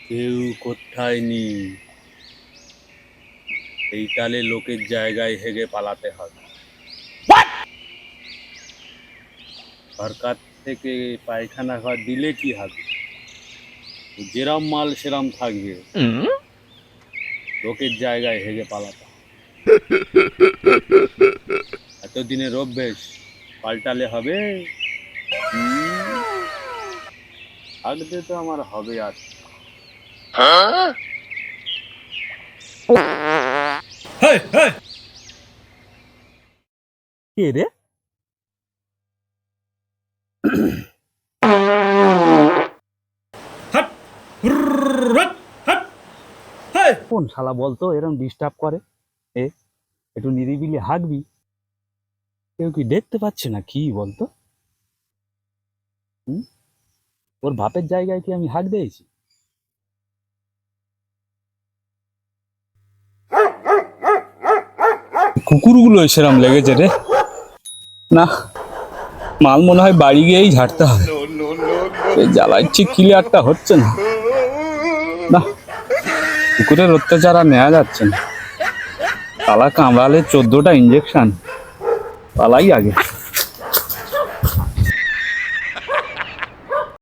কেউ কোথায় নি, এই তালে লোকের জায়গায় হেগে পালাতে হবে। সরকার থেকে পায়খানা ঘর দিলে কি হবে, যেরাম মাল সেরাম থাকবে, লোকের জায়গায় হেগে পালাতে হবে। এতদিনের অভ্যেস পাল্টালে হবে? থাকতে তো আমার হবে। আর কে রে? কোন শালা বলতো এরকম ডিস্টার্ব করে? এ একটু নিরিবিলি হাঁকবি, কেউ কি দেখতে পাচ্ছে না কি বলতো? ওর বাপের জায়গায় কি আমি হাঁক দিয়েছি? কুকুরগুলো সেরম লেগেছে রে। না, মাল মনে হয় বাড়ি গিয়েই ঝাড়তে হবে। জ্বালাচ্ছি ক্লিয়ারটা হচ্ছে না। না, কুকুরের অত্যাচার আর নেওয়া যাচ্ছে না। তালা কামড়ালে 14টা ইঞ্জেকশন, পালাই আগে।